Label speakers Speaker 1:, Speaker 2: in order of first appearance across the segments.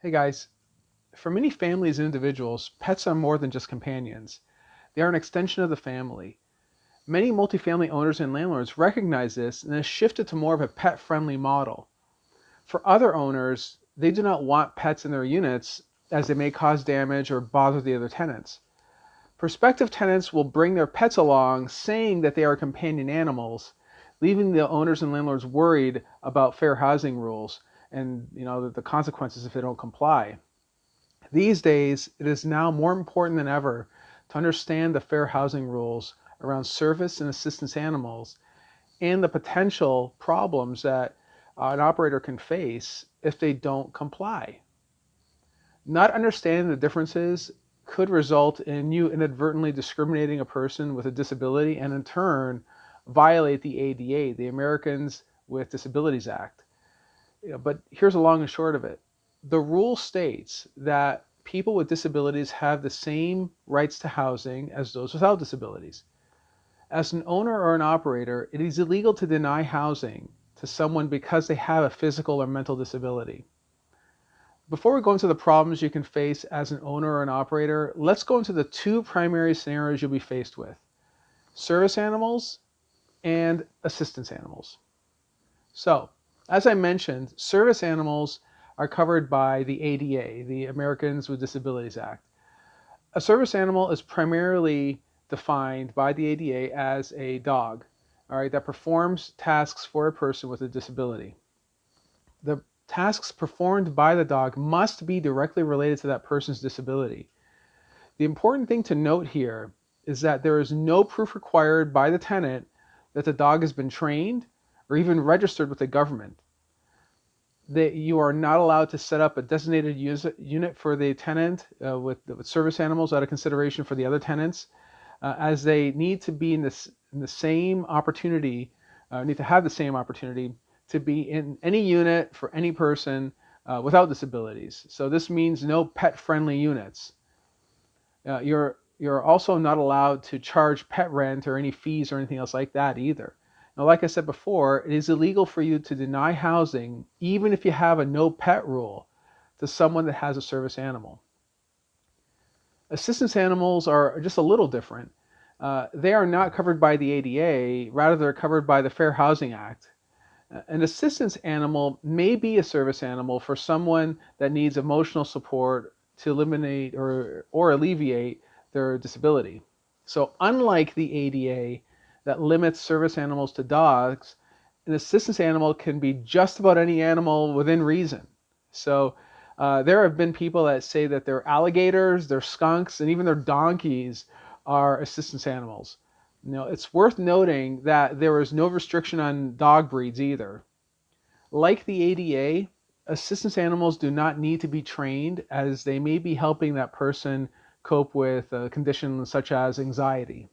Speaker 1: Hey guys, for many families and individuals, pets are more than just companions. They are an extension of the family. Many multifamily owners and landlords recognize this and have shifted to more of a pet-friendly model. For other owners, they do not want pets in their units as they may cause damage or bother the other tenants. Prospective tenants will bring their pets along saying that they are companion animals, leaving the owners and landlords worried about fair housing rules and the consequences if they don't comply. These days, it is now more important than ever to understand the fair housing rules around service and assistance animals and the potential problems that an operator can face if they don't comply. Not understanding the differences could result in you inadvertently discriminating a person with a disability and in turn violate the ADA, the Americans with Disabilities Act. But here's the long and short of it. The rule states that people with disabilities have the same rights to housing as those without disabilities. As an owner or an operator, it is illegal to deny housing to someone because they have a physical or mental disability. Before we go into the problems you can face as an owner or an operator, let's go into the two primary scenarios you'll be faced with: service animals and assistance animals. So, as I mentioned, service animals are covered by the ADA, the Americans with Disabilities Act. A service animal is primarily defined by the ADA as a dog, all right, that performs tasks for a person with a disability. The tasks performed by the dog must be directly related to that person's disability. The important thing to note here is that there is no proof required by the tenant that the dog has been trained or even registered with the government. That you are not allowed to set up a designated unit for the tenant with service animals out of consideration for the other tenants, as they need to be in the same opportunity, need to have the same opportunity to be in any unit for any person without disabilities. So this means no pet-friendly units. You're also not allowed to charge pet rent or any fees or anything else like that either. Now, like I said before, it is illegal for you to deny housing, even if you have a no pet rule, to someone that has a service animal. Assistance animals are just a little different. They are not covered by the ADA, rather they're covered by the Fair Housing Act. An assistance animal may be a service animal for someone that needs emotional support to eliminate or alleviate their disability. So unlike the ADA that limits service animals to dogs, an assistance animal can be just about any animal within reason. So there have been people that say that their alligators, their skunks, and even their donkeys are assistance animals. It's worth noting that there is no restriction on dog breeds either. Like the ADA, assistance animals do not need to be trained, as they may be helping that person cope with conditions such as anxiety.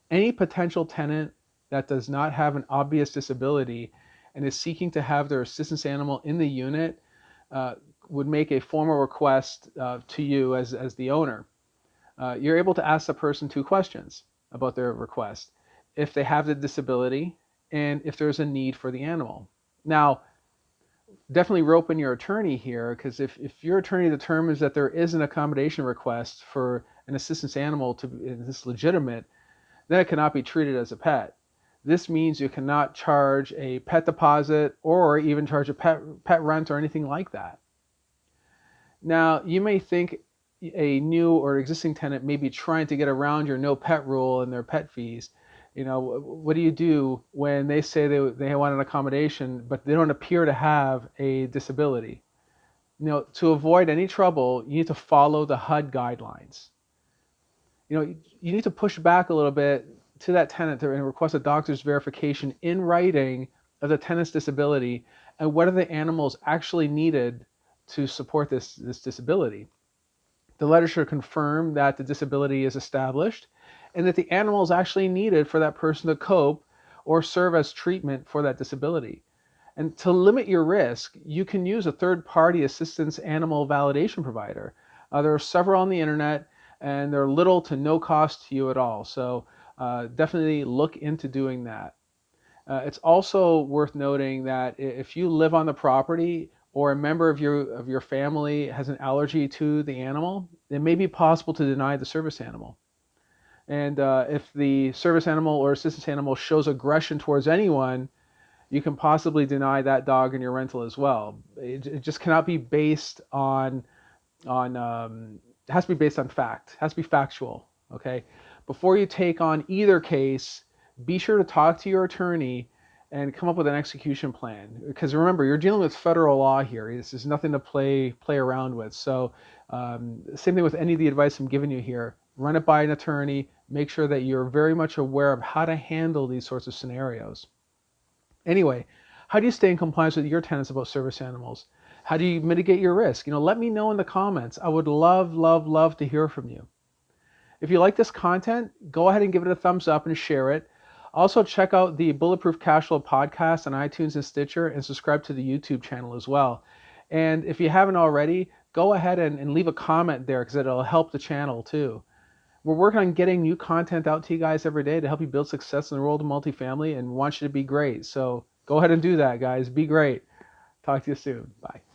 Speaker 1: Any potential tenant that does not have an obvious disability and is seeking to have their assistance animal in the unit would make a formal request to you as the owner. You're able to ask the person two questions about their request: if they have the disability and if there's a need for the animal. Now, definitely rope in your attorney here, because if your attorney determines that there is an accommodation request for an assistance animal to be this legitimate, then it cannot be treated as a pet. This means you cannot charge a pet deposit or even charge a pet rent or anything like that. Now, you may think a new or existing tenant may be trying to get around your no pet rule and their pet fees. What do you do when they say they want an accommodation, but they don't appear to have a disability? To avoid any trouble, you need to follow the HUD guidelines. You need to push back a little bit to that tenant and request a doctor's verification in writing of the tenant's disability and what are the animals actually needed to support this disability. The letter should confirm that the disability is established and that the animal is actually needed for that person to cope or serve as treatment for that disability. And to limit your risk, you can use a third-party assistance animal validation provider. There are several on the internet, and they're little to no cost to you at all. So definitely look into doing that. It's also worth noting that if you live on the property or a member of your family has an allergy to the animal, it may be possible to deny the service animal. And if the service animal or assistance animal shows aggression towards anyone, you can possibly deny that dog in your rental as well. It just cannot be based on it has to be based on fact. It has to be factual. Okay. Before you take on either case, be sure to talk to your attorney and come up with an execution plan. Because remember, you're dealing with federal law here. This is nothing to play around with. So same thing with any of the advice I'm giving you here. Run it by an attorney. Make sure that you're very much aware of how to handle these sorts of scenarios. Anyway, how do you stay in compliance with your tenants about service animals? How do you mitigate your risk? Let me know in the comments. I would love, love, love to hear from you. If you like this content, go ahead and give it a thumbs up and share it. Also, check out the Bulletproof Cashflow podcast on iTunes and Stitcher, and subscribe to the YouTube channel as well. And if you haven't already, go ahead and leave a comment there, because it'll help the channel too. We're working on getting new content out to you guys every day to help you build success in the world of multifamily, and want you to be great. So go ahead and do that, guys. Be great. Talk to you soon. Bye.